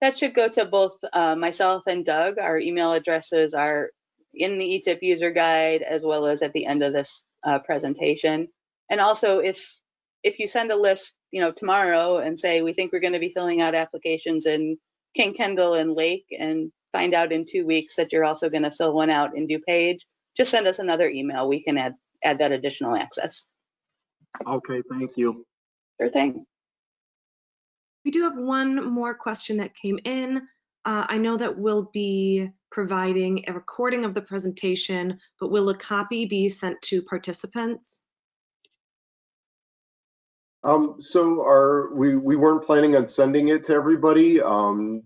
That should go to both myself and Doug. Our email addresses are in the ETIP user guide as well as at the end of this presentation. And also, if you send a list, tomorrow and say we think we're going to be filling out applications in King, Kendall, and Lake, and find out in 2 weeks that you're also going to fill one out in DuPage, just send us another email. We can add that additional access. Okay, thank you. Sure thing. We do have one more question that came in. I know that we'll be providing a recording of the presentation, but will a copy be sent to participants? So we weren't planning on sending it to everybody,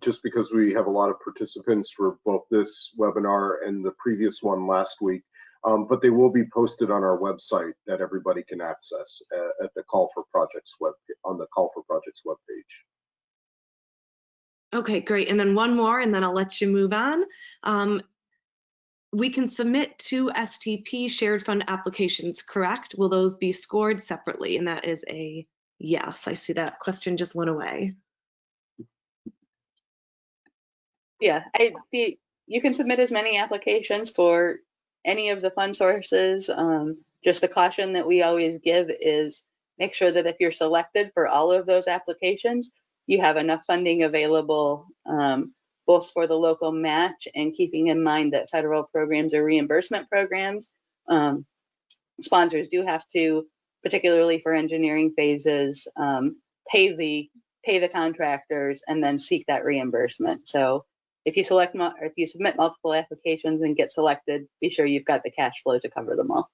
just because we have a lot of participants for both this webinar and the previous one last week. But they will be posted on our website that everybody can access at the Call for Projects on the Call for Projects webpage. Okay, great. And then one more, and then I'll let you move on. We can submit 2 STP shared fund applications, correct? Will those be scored separately? And that is a yes. I see that question just went away. Yeah, you can submit as many applications for any of the fund sources. Just the caution that we always give is make sure that if you're selected for all of those applications, you have enough funding available, both for the local match and keeping in mind that federal programs or reimbursement programs, sponsors do have to, particularly for engineering phases, pay the contractors and then seek that reimbursement. So if you submit multiple applications and get selected, be sure you've got the cash flow to cover them all.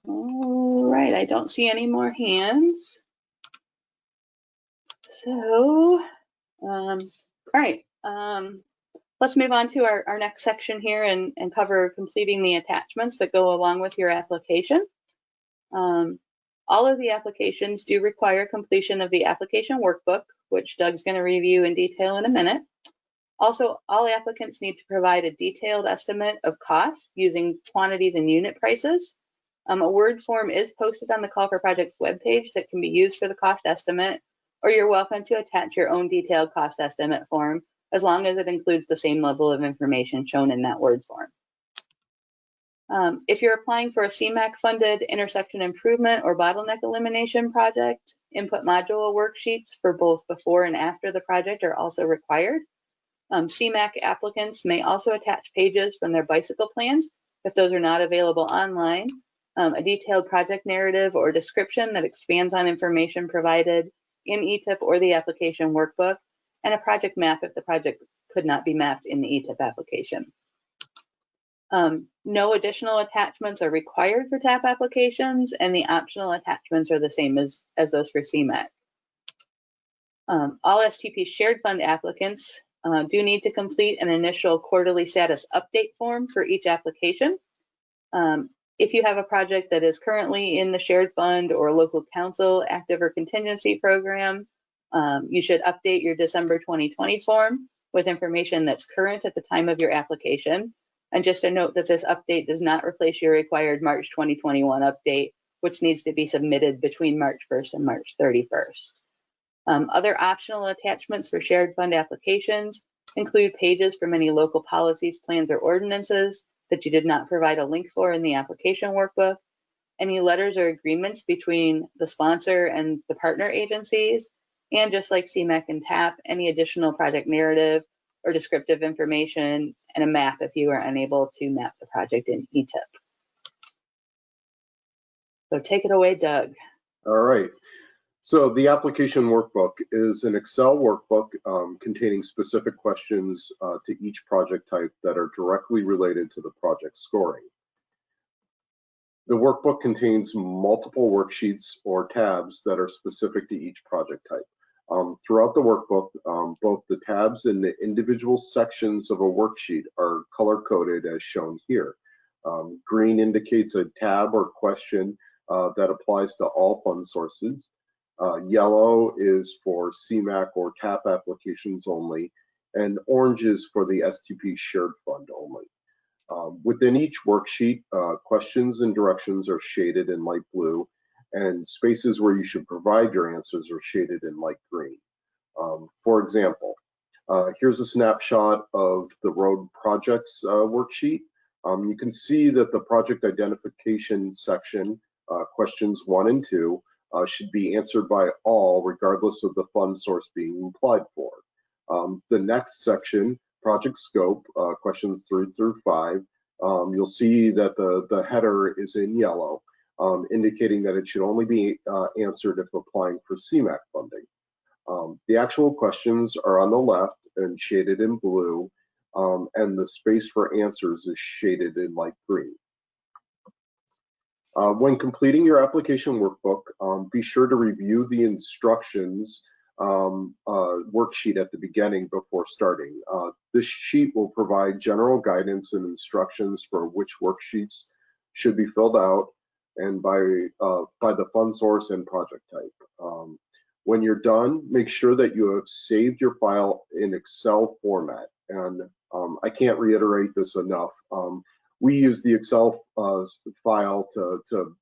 All right, I don't see any more hands. So, all right, let's move on to our next section here and cover completing the attachments that go along with your application. All of the applications do require completion of the application workbook, which Doug's going to review in detail in a minute. Also, all applicants need to provide a detailed estimate of costs using quantities and unit prices. A Word form is posted on the Call for Projects webpage that can be used for the cost estimate, or you're welcome to attach your own detailed cost estimate form, as long as it includes the same level of information shown in that Word form. If you're applying for a CMAQ-funded intersection improvement or bottleneck elimination project, input module worksheets for both before and after the project are also required. CMAQ applicants may also attach pages from their bicycle plans if those are not available online, a detailed project narrative or description that expands on information provided in ETIP or the application workbook, and a project map if the project could not be mapped in the ETIP application. No additional attachments are required for TAP applications, and the optional attachments are the same as those for CMAQ. All STP shared fund applicants do need to complete an initial quarterly status update form for each application. If you have a project that is currently in the shared fund or local council active or contingency program, you should update your December 2020 form with information that's current at the time of your application. And just a note that this update does not replace your required March 2021 update, which needs to be submitted between March 1st and March 31st. Other optional attachments for shared fund applications include pages from any local policies, plans, or ordinances that you did not provide a link for in the application workbook, any letters or agreements between the sponsor and the partner agencies, and just like CMAQ and TAP, any additional project narrative or descriptive information, and a map if you are unable to map the project in ETIP. So take it away, Doug. All right. So the application workbook is an Excel workbook containing specific questions to each project type that are directly related to the project scoring. The workbook contains multiple worksheets or tabs that are specific to each project type. Throughout the workbook, both the tabs and the individual sections of a worksheet are color-coded as shown here. Green indicates a tab or question that applies to all fund sources. Yellow is for CMAQ or TAP applications only, and orange is for the STP shared fund only. Within each worksheet, questions and directions are shaded in light blue, and spaces where you should provide your answers are shaded in light green. For example, here's a snapshot of the road projects worksheet. You can see that the project identification section, questions 1 and 2, should be answered by all, regardless of the fund source being applied for. The next section, project scope, questions 3 through 5, you'll see that the header is in yellow, indicating that it should only be answered if applying for CMAQ funding. The actual questions are on the left and shaded in blue, and the space for answers is shaded in light green. When completing your application workbook, be sure to review the instructions worksheet at the beginning before starting. This sheet will provide general guidance and instructions for which worksheets should be filled out and by the fund source and project type. When you're done, make sure that you have saved your file in Excel format. And I can't reiterate this enough. We use the Excel file to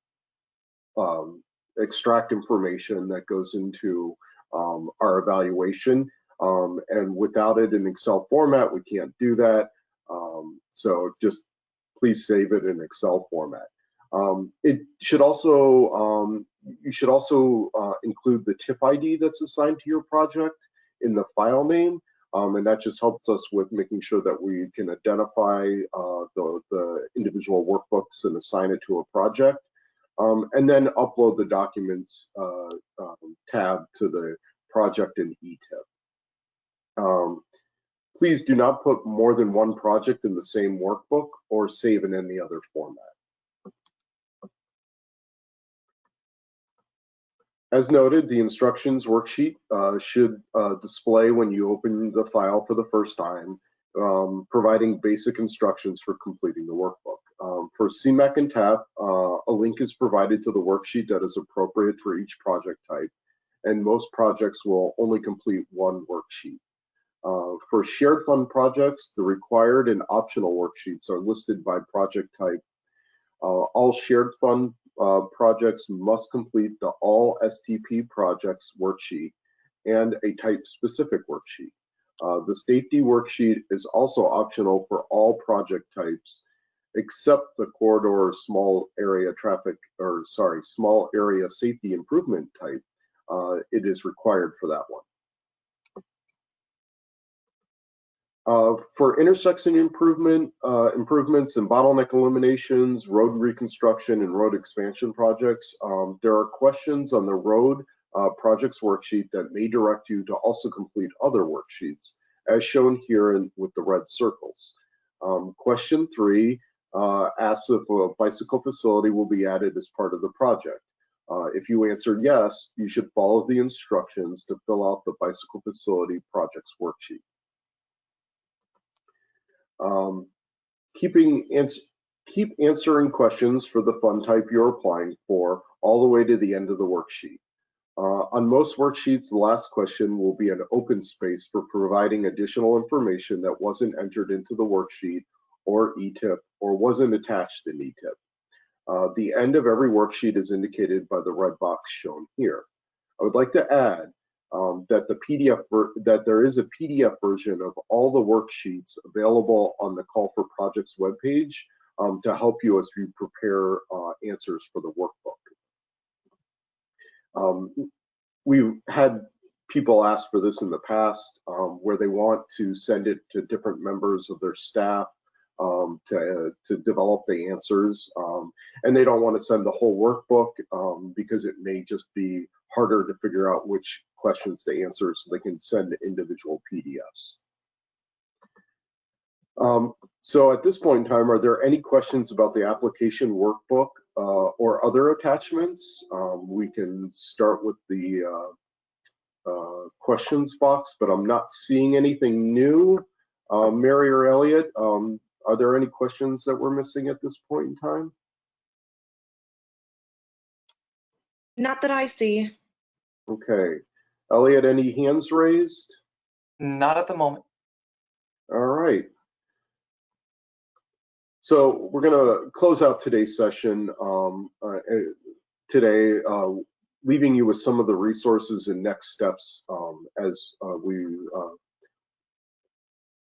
extract information that goes into our evaluation. And without it in Excel format, we can't do that. So just please save it in Excel format. It should also, you should also include the tip ID that's assigned to your project in the file name. And that just helps us with making sure that we can identify the individual workbooks and assign it to a project. And then upload the documents tab to the project in ETIP. Please do not put more than one project in the same workbook or save in any other format. As noted, the instructions worksheet should display when you open the file for the first time, providing basic instructions for completing the workbook. For CMAP and TAP, a link is provided to the worksheet that is appropriate for each project type, and most projects will only complete one worksheet. For shared fund projects, the required and optional worksheets are listed by project type. All shared fund projects must complete the All STP Projects worksheet and a type-specific worksheet. The safety worksheet is also optional for all project types, except the corridor small area small area safety improvement type. It is required for that one. For intersection improvements and bottleneck eliminations, road reconstruction, and road expansion projects, there are questions on the road projects worksheet that may direct you to also complete other worksheets, as shown here with the red circles. Question 3 asks if a bicycle facility will be added as part of the project. If you answer yes, you should follow the instructions to fill out the bicycle facility projects worksheet. Keep answering questions for the fund type you're applying for all the way to the end of the worksheet. On most worksheets, the last question will be an open space for providing additional information that wasn't entered into the worksheet or ETIP or wasn't attached in ETIP. The end of every worksheet is indicated by the red box shown here. I would like to add that there is a PDF version of all the worksheets available on the Call for Projects webpage to help you as you prepare answers for the workbook. We've had people ask for this in the past where they want to send it to different members of their staff to develop the answers, and they don't want to send the whole workbook because it may just be harder to figure out which questions to answer, so they can send individual PDFs. So at this point in time, are there any questions about the application workbook or other attachments? We can start with the questions box, but I'm not seeing anything new. Mary or Elliot, are there any questions that we're missing at this point in time? Not that I see. Okay. Elliot, any hands raised? Not at the moment. All right. So we're going to close out today's session leaving you with some of the resources and next steps as we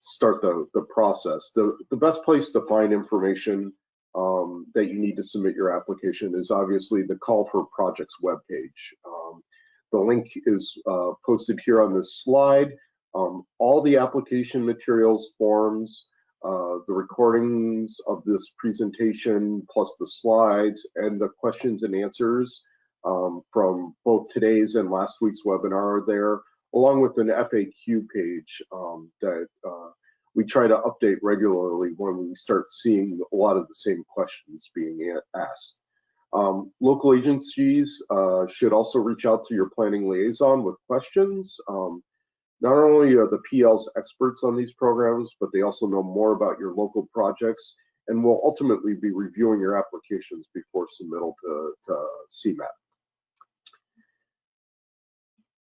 start the process. The best place to find information that you need to submit your application is obviously the Call for Projects webpage. The link is posted here on this slide. All the application materials, forms, the recordings of this presentation, plus the slides and the questions and answers from both today's and last week's webinar are there, along with an FAQ page that we try to update regularly when we start seeing a lot of the same questions being asked. Local agencies should also reach out to your planning liaison with questions. Not only are the PLs experts on these programs, but they also know more about your local projects and will ultimately be reviewing your applications before submittal to CMAP.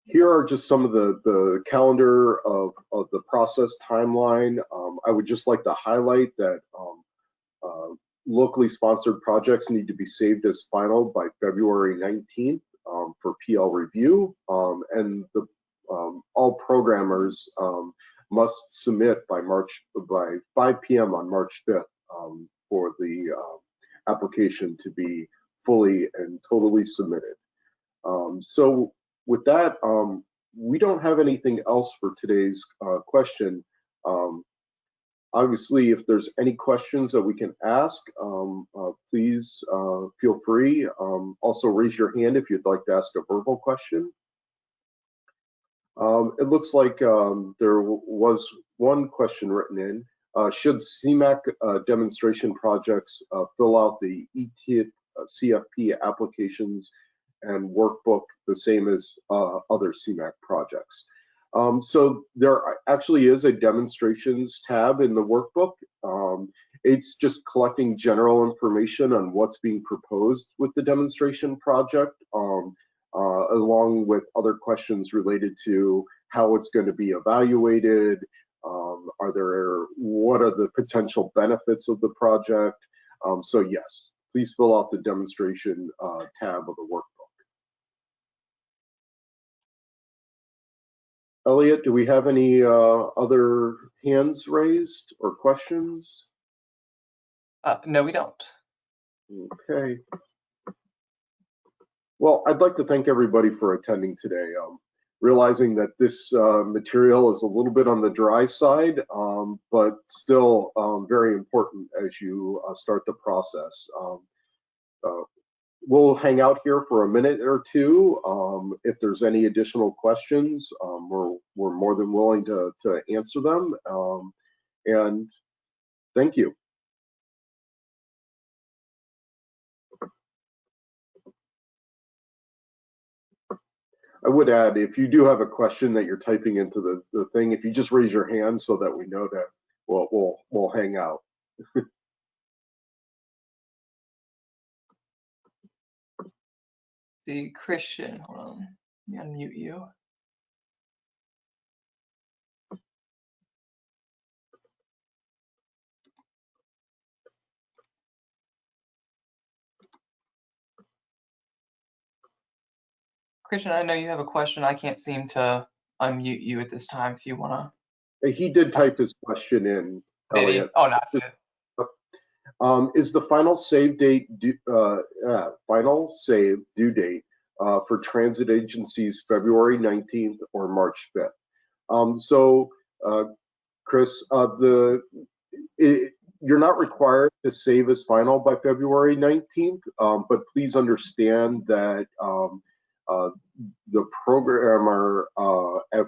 Here are just some of the calendar of the process timeline. I would just like to highlight that locally sponsored projects need to be saved as final by February 19th for PL review, and all programmers must submit by 5 p.m. on March 5th for the application to be fully and totally submitted. So with that, we don't have anything else for today's question. Obviously, if there's any questions that we can ask, please feel free. Also, raise your hand if you'd like to ask a verbal question. It looks like there was one question written in. Should CMAC demonstration projects fill out the ETIP CFP applications and workbook the same as other CMAC projects? So there actually is a demonstrations tab in the workbook. It's just collecting general information on what's being proposed with the demonstration project, along with other questions related to how it's going to be evaluated, what are the potential benefits of the project. So yes, please fill out the demonstration tab of the workbook. Elliot, do we have any other hands raised or questions? No, we don't. Okay. Well, I'd like to thank everybody for attending today. Realizing that this material is a little bit on the dry side, but still very important as you start the process. We'll hang out here for a minute or two. If there's any additional questions, we're more than willing to answer them. And thank you. I would add, if you do have a question that you're typing into the thing, if you just raise your hand so that we know that we'll hang out. The Christian, hold on, let me unmute you. Christian, I know you have a question. I can't seem to unmute you at this time if you want to. He did type his question in. Did he? Oh, no, that's it. Is the final save date due date for transit agencies February 19th or March 5th? So, Chris, you're not required to save as final by February 19th, but please understand that the programmer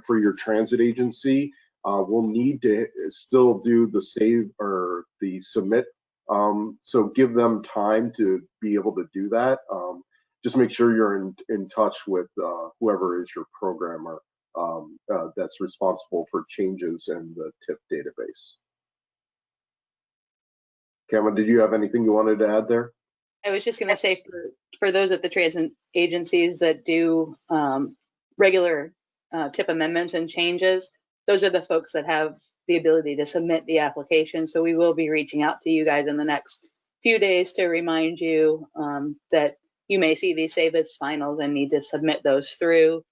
for your transit agency will need to still do the save or the submit. So give them time to be able to do that. Just make sure you're in touch with whoever is your programmer that's responsible for changes in the TIP database. Cameron, did you have anything you wanted to add there? I was just going to say for those at the transit agencies that do regular TIP amendments and changes, those are the folks that have the ability to submit the application. So we will be reaching out to you guys in the next few days to remind you that you may see these save as finals and need to submit those through.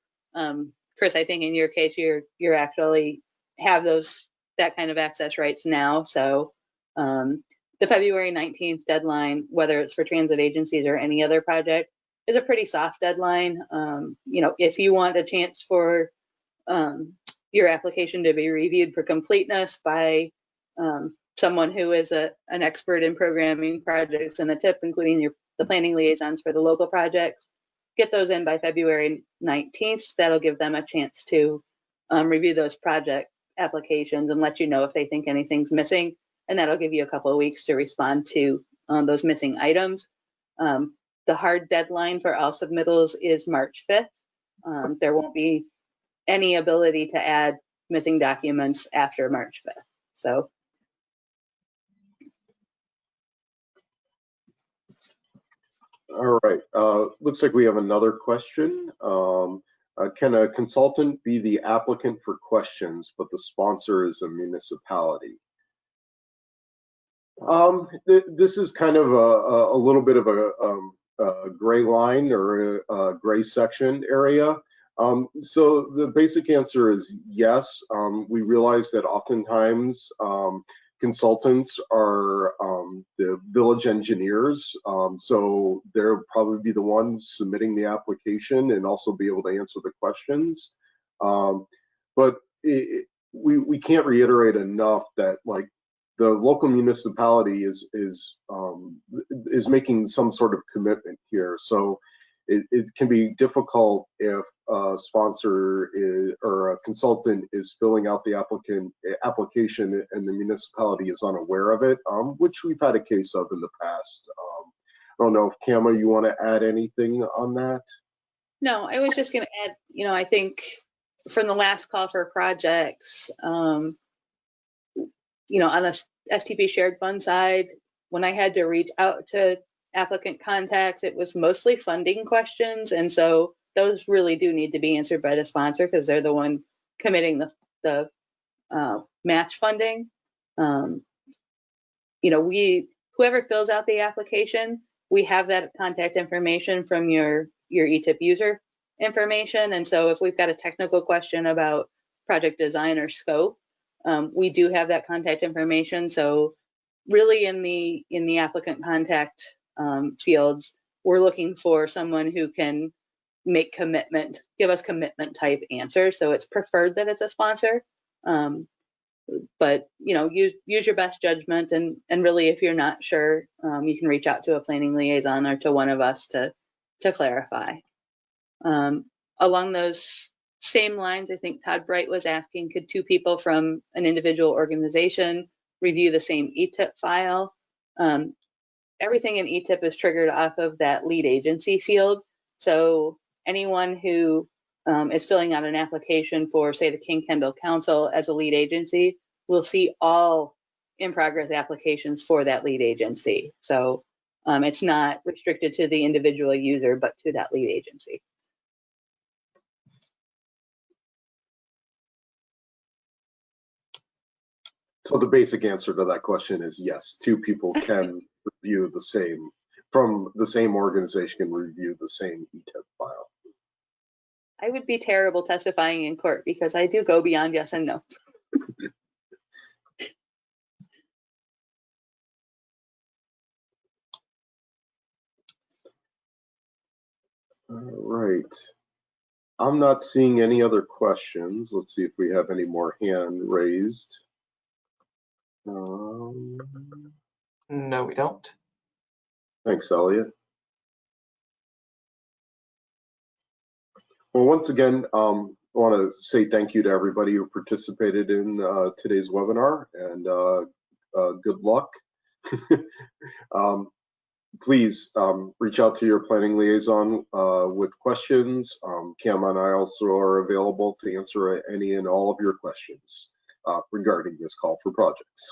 Chris, I think in your case, you're actually have that kind of access rights now. So the February 19th deadline, whether it's for transit agencies or any other project, is a pretty soft deadline. If you want a chance for your application to be reviewed for completeness by someone who is an expert in programming projects in the TIP, including the planning liaisons for the local projects, get those in by February 19th. That'll give them a chance to review those project applications and let you know if they think anything's missing. And that'll give you a couple of weeks to respond to those missing items. The hard deadline for all submittals is March 5th. There won't be any ability to add missing documents after March 5th. So All right, looks like we have another question. Can a consultant be the applicant for questions, but the sponsor is a municipality? This is kind of a little bit of a gray line or a gray section area. So the basic answer is yes. We realize that oftentimes consultants are the village engineers, so they'll probably be the ones submitting the application and also be able to answer the questions. But we can't reiterate enough that like the local municipality is making some sort of commitment here. So it can be difficult if a sponsor or a consultant is filling out the application and the municipality is unaware of it, which we've had a case of in the past. I don't know if Kama, you want to add anything on that? No, I was just going to add, I think from the last call for projects, on the STP shared fund side, when I had to reach out to applicant contacts, it was mostly funding questions. And so those really do need to be answered by the sponsor because they're the one committing the match funding. Whoever fills out the application, we have that contact information from your ETIP user information. And so if we've got a technical question about project design or scope, we do have that contact information. So really in the applicant contact fields, we're looking for someone who can give us commitment type answers. So it's preferred that it's a sponsor. But use your best judgment, and really if you're not sure, you can reach out to a planning liaison or to one of us to clarify. Along those same lines, I think Todd Bright was asking, could two people from an individual organization review the same ETIP file? Everything in ETIP is triggered off of that lead agency field. So anyone who is filling out an application for, say, the King Kendall Council as a lead agency will see all in-progress applications for that lead agency. So it's not restricted to the individual user, but to that lead agency. So the basic answer to that question is yes, two people can review from the same organization can review the same ETIP file. I would be terrible testifying in court because I do go beyond yes and no. All right. I'm not seeing any other questions. Let's see if we have any more hand raised. No, we don't. Thanks, Elliot. Well, once again, I want to say thank you to everybody who participated in today's webinar, and good luck. Please reach out to your planning liaison with questions. Cam and I also are available to answer any and all of your questions regarding this call for projects.